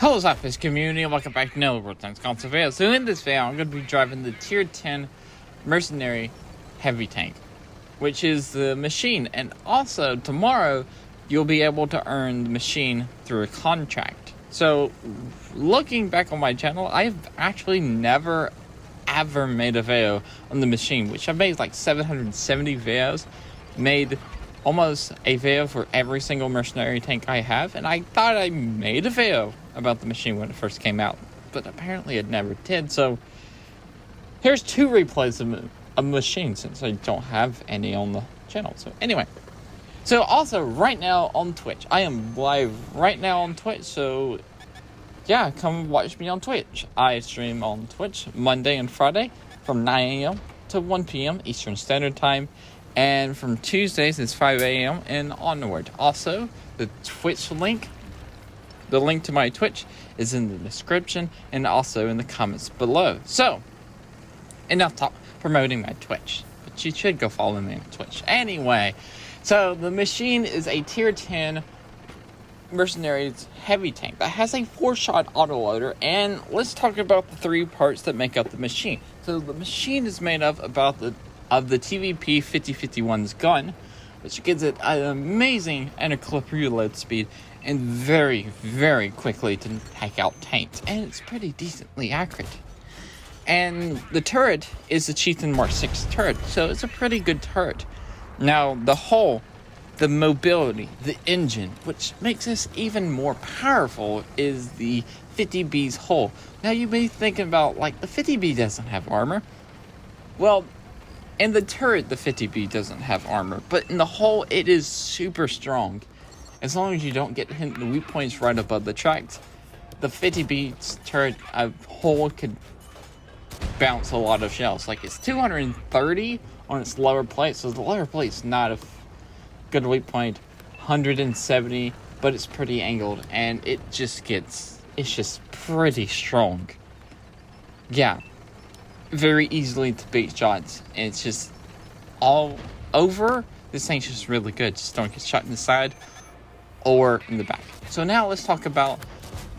Hello SLAPAFISH community, and welcome back to another World Tanks Console video. So in this video, I'm going to be driving the Tier 10 Mercenary Heavy Tank, which is the machine. And also, tomorrow, you'll be able to earn the machine through a contract. So, looking back on my channel, I've actually never, ever made a video on the machine, which I've made like 770 videos, made almost a video for every single mercenary tank I have, and I thought I made a video about the machine when it first came out, but apparently it never did. So here's two replays of a machine since I don't have any on the channel. So anyway, so also right now on Twitch, I am live right now on Twitch, so yeah, come watch me on Twitch. I stream on Twitch Monday and Friday from 9 a.m. to 1 p.m. Eastern Standard Time. And from Tuesdays, it's 5 a.m. and onward. Also, the Twitch link, the link to my Twitch is in the description and also in the comments below. So, enough talk promoting my Twitch, but you should go follow me on Twitch. Anyway, so the machine is a Tier 10 Mercenaries heavy tank that has a 4-shot autoloader, and let's talk about the 3 parts that make up the machine. So the machine is made up of the TVP 5051's gun, which gives it an amazing interclip reload speed and very, very quickly to take out tanks, and it's pretty decently accurate. And the turret is the Chieftain Mark 6 turret, so it's a pretty good turret. Now, the hull, the mobility, the engine, which makes this even more powerful, is the 50B's hull. Now, you may be thinking about, like, the 50B doesn't have armor. Well, in the turret, the 50B doesn't have armor, but in the hull, it is super strong. As long as you don't get hit in the weak points right above the tracks, the 50B's turret hull could bounce a lot of shells. Like, it's 230 on its lower plate, so the lower plate's not a good weak point. 170, but it's pretty angled, and it's just pretty strong. Yeah. Very easily to beat shots, and it's just all over. This thing's just really good. Just don't get shot in the side or in the back. So now let's talk about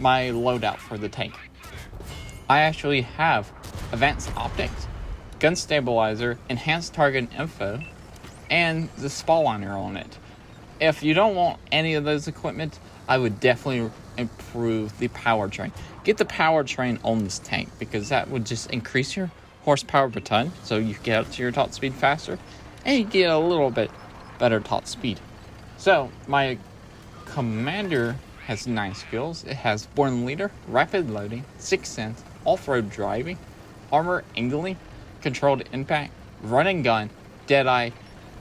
my loadout for the tank. I actually have advanced optics, gun stabilizer, enhanced target info, and the spawliner on it. If you don't want any of those equipment, I would definitely improve the powertrain. Get the powertrain on this tank, because that would just increase your horsepower per ton, so you get up to your top speed faster, and you get a little bit better top speed. So my commander has 9 skills. It has Born Leader, Rapid Loading, Sixth Sense, Off-Road Driving, Armor Angling, Controlled Impact, Run and Gun, Deadeye,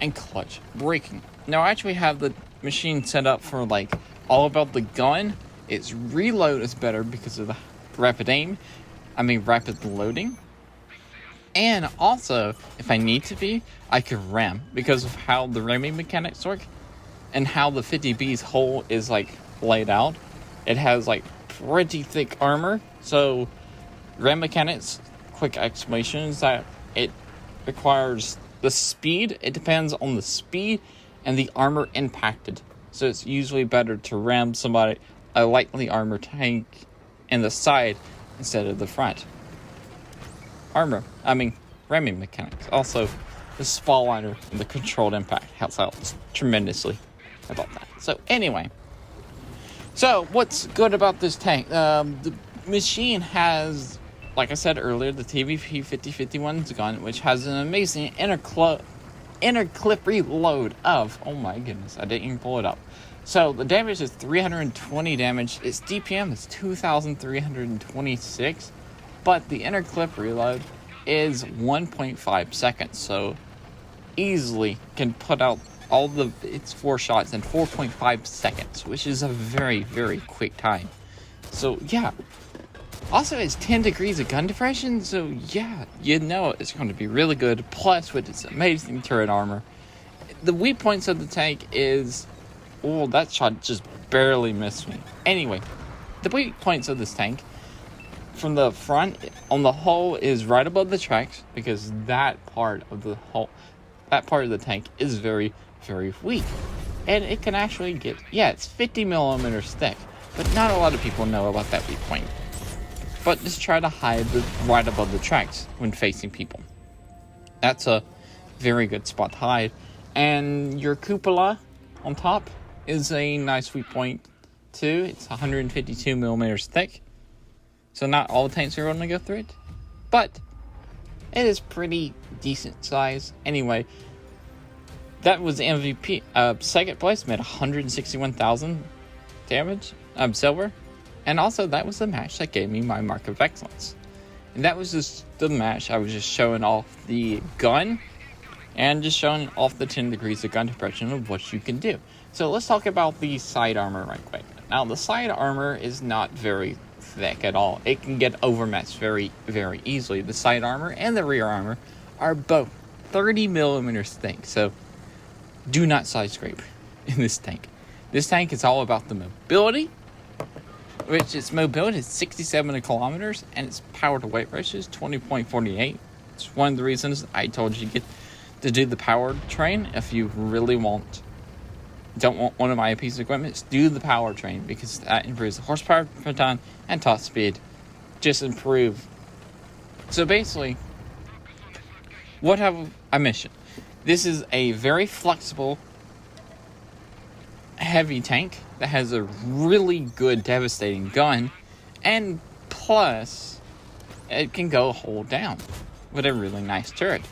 and Clutch Braking. Now I actually have the machine set up for like all about the gun. Its reload is better because of the rapid loading. And also, if I need to be, I can ram because of how the ramming mechanics work and how the 50B's hull is like laid out. It has like pretty thick armor, so ram mechanics, quick explanation is that it requires the speed. It depends on the speed and the armor impacted. So it's usually better to ram somebody, a lightly armored tank, in the side instead of the front. Ramming mechanics. Also, the spawliner and the controlled impact helps out tremendously about that. So anyway, so what's good about this tank? The machine has, like I said earlier, the TVP 5051's gun, which has an amazing interclip reload of, oh my goodness, I didn't even pull it up. So the damage is 320 damage. Its DPM is 2,326. But the interclip reload is 1.5 seconds, so easily can put out all its 4 shots in 4.5 seconds, which is a very, very quick time. So yeah. Also, it's 10 degrees of gun depression, so yeah, you know it's going to be really good. Plus, with its amazing turret armor, the weak points of the tank is, oh, that shot just barely missed me. Anyway, the weak points of this tank, from the front on the hull, is right above the tracks, because that part of the hull, that part of the tank is very, very weak. And it can actually get, yeah, it's 50 millimeters thick. but not a lot of people know about that weak point. But just try to hide right above the tracks when facing people. That's a very good spot to hide. And your cupola on top is a nice weak point too. It's 152 millimeters thick. So not all the tanks are going to go through it. But it is pretty decent size. Anyway, that was MVP. Second place made 161,000 damage. Silver. And also that was the match that gave me my mark of excellence. And that was just the match. I was just showing off the gun. And just showing off the 10 degrees of gun depression of what you can do. So let's talk about the side armor right quick. Now the side armor is not very thick at all. It can get overmatched very, very easily. The side armor and the rear armor are both 30 millimeters thick. So do not side scrape in this tank. This tank is all about the mobility, which its mobility is 67 kilometers and its power to weight ratio is 20.48. It's one of the reasons I told you to do the power train. If you really don't want one of my pieces of equipment, do the power train, because that improves the horsepower per ton and top speed. Just improve. So basically, what have I mentioned? This is a very flexible, heavy tank that has a really good, devastating gun, and plus, it can go hold down with a really nice turret.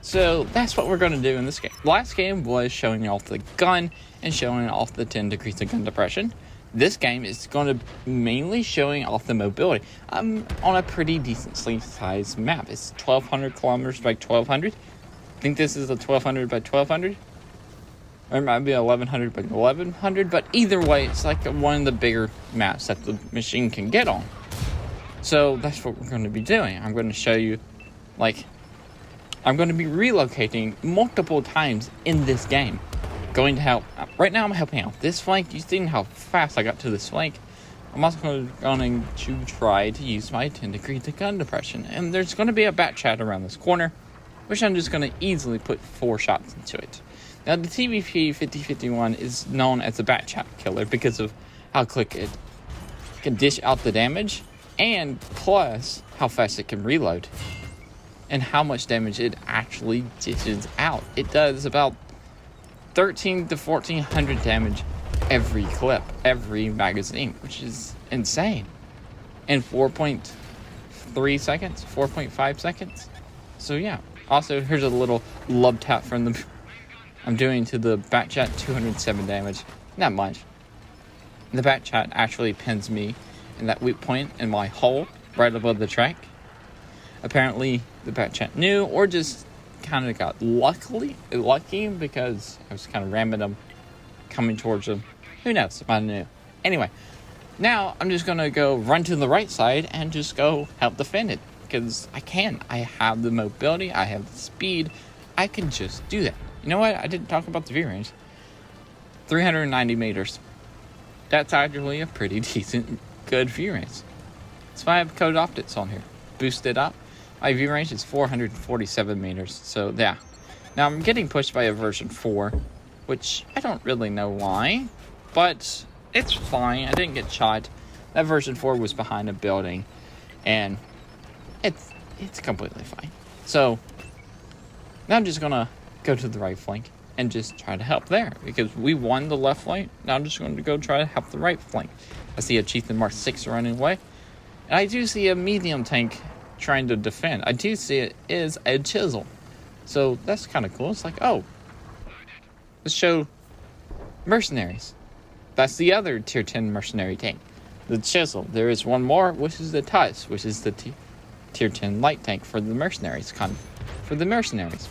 So that's what we're going to do in this game. Last game was showing you off the gun and showing off the 10 degrees of gun depression. This game is going to be mainly showing off the mobility on a pretty decently sized map. It's 1,200 kilometers by 1,200. I think this is a 1,200 by 1,200. Or it might be 1,100 by 1,100. But either way, it's like one of the bigger maps that the machine can get on. So that's what we're going to be doing. I'm going to show you, I'm going to be relocating multiple times in this game. Going to help. Right now I'm helping out this flank. You've seen how fast I got to this flank. I'm also going to try to use my 10 degrees of gun depression. And there's going to be a bat chat around this corner, which I'm just going to easily put 4 shots into it. Now the TVP 5051 is known as a bat chat killer because of how quick it can dish out the damage, and plus how fast it can reload. And how much damage it actually dishes out. It does about 1,300 to 1,400 damage every clip, every magazine, which is insane. In 4.3 seconds, 4.5 seconds. So yeah. Also, here's a little love tap from the I'm doing to the bat chat, 207 damage. Not much. The bat chat actually pins me in that weak point in my hole right above the track. Apparently, the bat chat knew, or just kind of got lucky because I was kind of ramming them, coming towards them. Who knows? I don't know. Anyway, now I'm just going to go run to the right side and just go help defend it. Because I can. I have the mobility. I have the speed. I can just do that. You know what? I didn't talk about the view range. 390 meters. That's actually a pretty decent, good view range. That's why I have code optics on here. Boost it up. My view range is 447 meters, so yeah. Now I'm getting pushed by a version 4, which I don't really know why, but it's fine. I didn't get shot. That version 4 was behind a building, and it's completely fine. So now I'm just gonna go to the right flank and just try to help there, because we won the left flank. Now I'm just going to go try to help the right flank. I see a Chieftain Mark 6 running away, and I do see a medium tank trying to defend. I do see it is a chisel, so that's kind of cool. It's like, oh, let's show mercenaries. That's the other tier 10 mercenary tank, the chisel. There is one more, which is the Tusk, which is the tier 10 light tank for the mercenaries,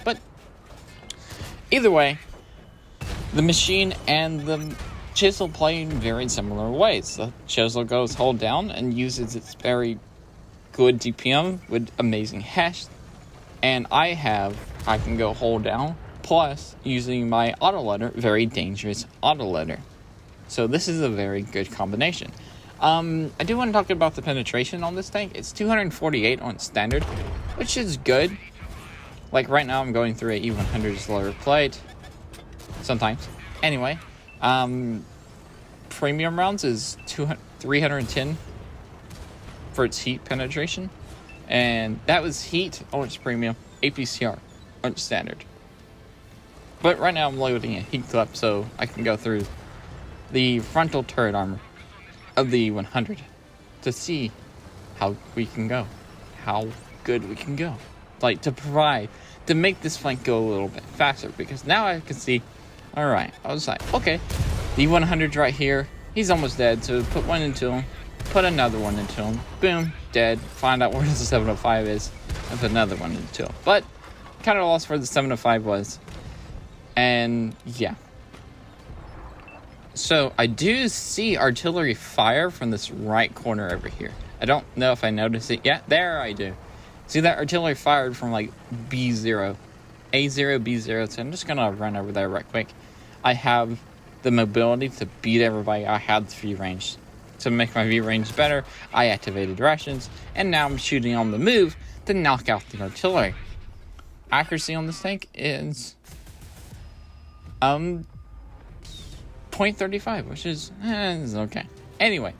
but either way, the machine and the chisel play in very similar ways. The chisel goes hold down and uses its very good DPM with amazing hash, and I can go hold down, plus using my autoloader, very dangerous autoloader. So this is a very good combination. I do want to talk about the penetration on this tank. It's 248 on standard, which is good. Like right now I'm going through a E100 slower plate sometimes. Anyway, premium rounds is 310 for its heat penetration. And that was heat on its premium, APCR on its standard. But right now I'm loading a heat clip so I can go through the frontal turret armor of the 100 to see how we can go, how good we can go. Like, to make this flank go a little bit faster, because now I can see, alright, I was like, okay, the 100's right here, he's almost dead, so put one into him, put another one into him, boom, dead, find out where the 705 is, and put another one into him. But, kind of lost where the 705 was, and yeah. So, I do see artillery fire from this right corner over here. I don't know if I noticed it yet. There I do. See that artillery fired from like B0. A0, B0. So I'm just going to run over there right quick. I have the mobility to beat everybody. I have the view range. To make my view range better, I activated rations. And now I'm shooting on the move to knock out the artillery. Accuracy on this tank is 0.35, which is okay. Anyway,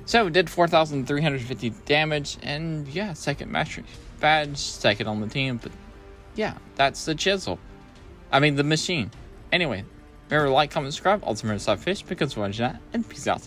so did 4,350 damage, and yeah, second mastery badge, second on the team. But yeah, that's the chisel. I mean, the machine. Anyway, remember to like, comment, subscribe. Ultimate SLAPAFISH, because watch that, and peace out. See ya.